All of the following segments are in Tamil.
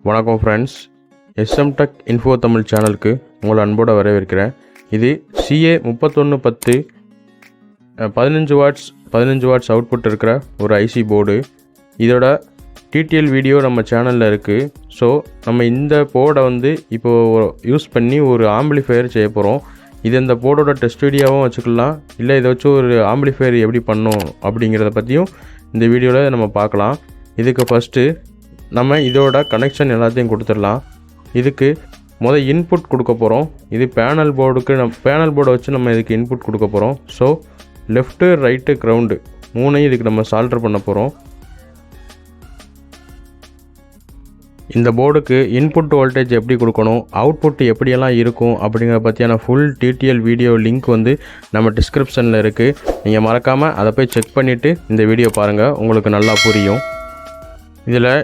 வணக்கம் friends, SM tech info Tamil சேனலுக்கு உங்களை அன்போடு வரவேற்கிறேன். இது CA 3110 15 வாட்ஸ் அவுட்புட் இருக்கிற ஒரு ஐசி போர்டு. இதோட டிடிஎல் வீடியோ நம்ம சேனலில் இருக்குது. ஸோ நம்ம இந்த போர்டை இப்போது யூஸ் பண்ணி ஒரு ஆம்பிளிஃபையர் செய்ய போகிறோம். இது இந்த போர்டோட டெஸ்ட் வீடியோவும் வச்சுக்கலாம், இல்லை இதை வச்சு ஒரு ஆம்பிளிஃபையர் எப்படி பண்ணோம் அப்படிங்கிறத பற்றியும் இந்த வீடியோவில் நம்ம பார்க்கலாம். இதுக்கு ஃபஸ்ட்டு நம்ம இதோட கனெக்ஷன் எல்லாத்தையும் கொடுத்துடலாம். இதுக்கு இன்புட் கொடுக்க போகிறோம். இது பேனல் போர்டை வச்சு நம்ம இதுக்கு இன்புட் கொடுக்க போகிறோம். ஸோ லெஃப்ட்டு, ரைட்டு, கிரவுண்டு மூணையும் இதுக்கு நம்ம சால்டர் பண்ண போகிறோம். இந்த போர்டுக்கு இன்புட் வோல்டேஜ் எப்படி கொடுக்கணும், அவுட்புட் எப்படியெல்லாம் இருக்கும் அப்படிங்கிறத பற்றியான ஃபுல் டிடிஎல் வீடியோ லிங்க் நம்ம டிஸ்கிரிப்ஷனில் இருக்குது. நீங்கள் மறக்காமல் அதை போய் செக் பண்ணிவிட்டு இந்த வீடியோ பாருங்கள், உங்களுக்கு நல்லா புரியும். இதில்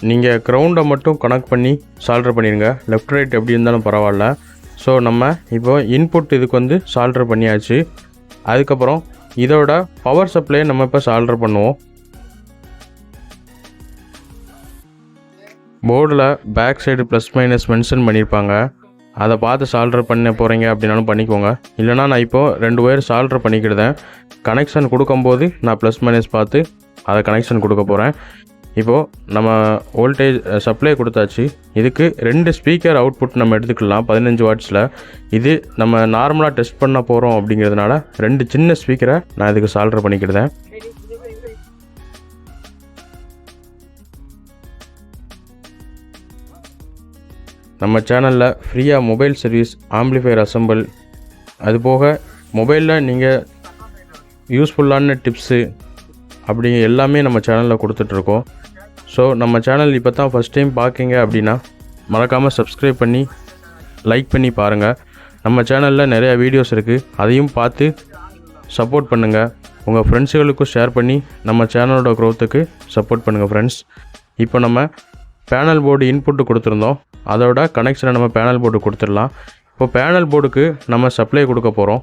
நீங்கள் கிரவுண்டை மட்டும் கனெக்ட் பண்ணி சால்டர் பண்ணிடுங்க, லெஃப்ட் ரைட் எப்படி இருந்தாலும் பரவாயில்ல. ஸோ நம்ம இப்போ இன்புட் இதுக்கு சால்டர் பண்ணியாச்சு. அதுக்கப்புறம் இதோட பவர் சப்ளையை நம்ம இப்போ சால்டர் பண்ணுவோம். போர்டில் back side plus minus mention பண்ணியிருப்பாங்க, அதை பார்த்து சால்டர் பண்ண போகிறீங்க அப்படின்னாலும் பண்ணிக்கோங்க. இல்லைனா நான் இப்போது 2 ஒயர் சால்டர் பண்ணிக்கிடுதேன். கனெக்ஷன் கொடுக்கும்போது நான் ப்ளஸ் மைனஸ் பார்த்து அதை கனெக்ஷன் கொடுக்க போகிறேன். இப்போது நம்ம வோல்டேஜ் சப்ளை கொடுத்தாச்சு. இதுக்கு 2 ஸ்பீக்கர் அவுட்புட் நம்ம எடுத்துக்கலாம் 15 வாட்ஸில். இது நம்ம நார்மலாக டெஸ்ட் பண்ண போகிறோம் அப்படிங்கிறதுனால 2 சின்ன ஸ்பீக்கரை நான் இதுக்கு சால்டர் பண்ணிக்கிடுதேன். நம்ம சேனலில் ஃப்ரீயாக மொபைல் சர்வீஸ், ஆம்பிளிஃபையர் அசம்பிள், அதுபோக மொபைலில் நீங்கள் யூஸ்ஃபுல்லான டிப்ஸு அப்படி எல்லாமே நம்ம சேனலில் கொடுத்துட்ருக்கோம். ஸோ நம்ம சேனல் இப்போ தான் ஃபஸ்ட் டைம் பார்க்கிங்க அப்படின்னா மறக்காமல் சப்ஸ்கிரைப் பண்ணி லைக் பண்ணி பாருங்கள். நம்ம சேனலில் நிறையா வீடியோஸ் இருக்குது, அதையும் பார்த்து சப்போர்ட் பண்ணுங்கள். உங்கள் ஃப்ரெண்ட்ஸுகளுக்கும் ஷேர் பண்ணி நம்ம சேனலோட க்ரோத்துக்கு சப்போர்ட் பண்ணுங்கள் ஃப்ரெண்ட்ஸ். இப்போ நம்ம பேனல் போர்டு இன்புட்டு கொடுத்துருந்தோம், அதோட கனெக்ஷனை நம்ம பேனல் போர்டு கொடுத்துடலாம். இப்போ பேனல் போர்டுக்கு நம்ம சப்ளை கொடுக்க போகிறோம்.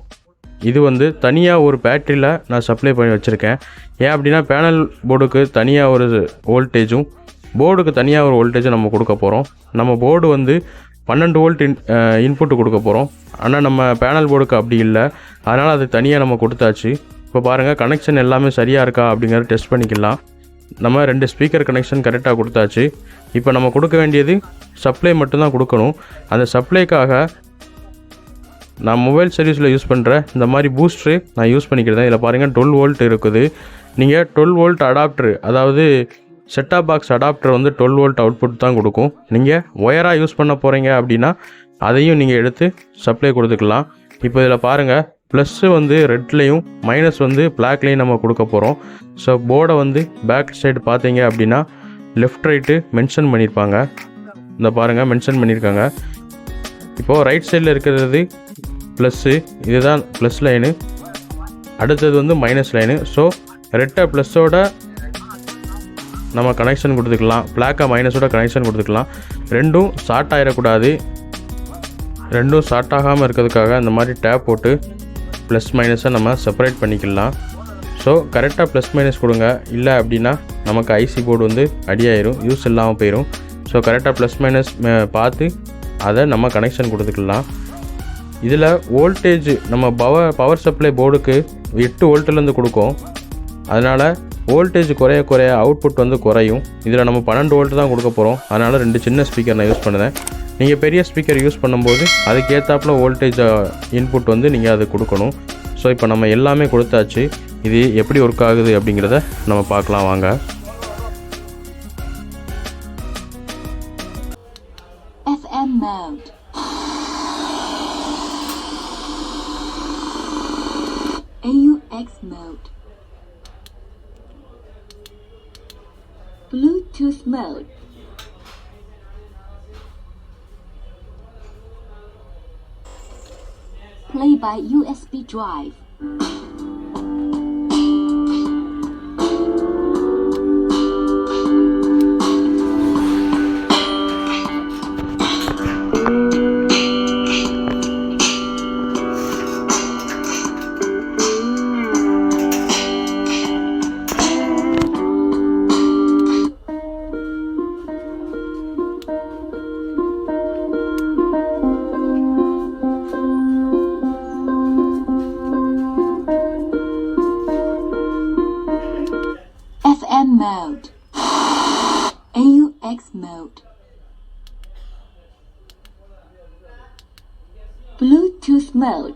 இது தனியாக ஒரு பேட்டரியில் நான் சப்ளை பண்ணி வச்சுருக்கேன். ஏன் அப்படின்னா பேனல் போர்டுக்கு தனியாக ஒரு வோல்டேஜும் போர்டுக்கு தனியாக ஒரு வோல்டேஜும் நம்ம கொடுக்க போகிறோம். நம்ம போர்டு 12 வோல்ட் இன்புட்டு கொடுக்க போகிறோம். ஆனால் நம்ம பேனல் போர்டுக்கு அப்படி இல்லை, அதனால் அது தனியாக நம்ம கொடுத்தாச்சு. இப்போ பாருங்கள், கனெக்ஷன் எல்லாமே சரியாக இருக்கா அப்படிங்கிறத டெஸ்ட் பண்ணிக்கலாம். நம்ம 2 ஸ்பீக்கர் கனெக்ஷன் கரெக்டாக கொடுத்தாச்சு. இப்போ நம்ம கொடுக்க வேண்டியது சப்ளை மட்டும்தான் கொடுக்கணும். அந்த சப்ளைக்காக நான் மொபைல் சர்வீஸில் யூஸ் பண்ணுற இந்த மாதிரி பூஸ்ட்ரு நான் யூஸ் பண்ணிக்கிறேன். இதில் பாருங்கள் 12 வோல்ட் இருக்குது. நீங்கள் 12 வோல்ட் அடாப்டர், அதாவது set top box adapter 12 volt output தான் கொடுக்கும். நீங்கள் ஒயராக யூஸ் பண்ண போகிறீங்க அப்படின்னா அதையும் நீங்கள் எடுத்து சப்ளை கொடுத்துக்கலாம். இப்போ இதில் பாருங்கள், ப்ளஸ்ஸு ரெட்லேயும் மைனஸ் பிளாக்லேயும் நம்ம கொடுக்க போகிறோம். ஸோ போர்டை பேக் சைடு பார்த்தீங்க அப்படின்னா லெஃப்ட் ரைட்டு மென்ஷன் பண்ணியிருப்பாங்க. இந்த பாருங்கள், மென்ஷன் பண்ணியிருக்காங்க. இப்போது ரைட் சைடில் இருக்கிறது ப்ளஸ்ஸு, இதுதான் ப்ளஸ் லைனு, அடுத்தது மைனஸ் லைனு. ஸோ ரெட்டை ப்ளஸ்ஸோட நம்ம கனெக்ஷன் கொடுத்துக்கலாம், பிளாக்காக மைனஸோட கனெக்ஷன் கொடுத்துக்கலாம். ரெண்டும் ஷார்ட் ஆகிடக்கூடாது. ரெண்டும் ஷார்ட் ஆகாமல் இருக்கிறதுக்காக இந்த மாதிரி டேப் போட்டு ப்ளஸ் மைனஸை நம்ம செப்பரேட் பண்ணிக்கலாம். ஸோ கரெக்டாக ப்ளஸ் மைனஸ் கொடுங்க, இல்லை அப்படின்னா நமக்கு ஐசி போர்டு அடியாயிரும், யூஸ் இல்லாமல் போயிடும். ஸோ கரெக்டாக ப்ளஸ் மைனஸ் பார்த்து அதை நம்ம கனெக்ஷன் கொடுத்துக்கலாம். இதில் வோல்டேஜ் நம்ம பவர் சப்ளை போர்டுக்கு 8 வோல்ட்லேருந்து கொடுக்கும். அதனால் வோல்டேஜ் குறைய அவுட்புட் குறையும். இதில் நம்ம 12 வோல்ட் தான் கொடுக்க போகிறோம். அதனால் 2 சின்ன ஸ்பீக்கர் நான் யூஸ் பண்ணுறேன். நீங்கள் பெரிய ஸ்பீக்கர் யூஸ் பண்ணும்போது அதுக்கேற்றாப்புல வோல்டேஜ் இன்புட் நீங்கள் அது கொடுக்கணும். ஸோ இப்போ நம்ம எல்லாமே கொடுத்தாச்சு. இது எப்படி ஒர்க் ஆகுது அப்படிங்கிறத நம்ம பார்க்கலாம் வாங்க. FM mode. AUX mode. Bluetooth mode. Play by USB drive. mode, AUX mode, Bluetooth mode.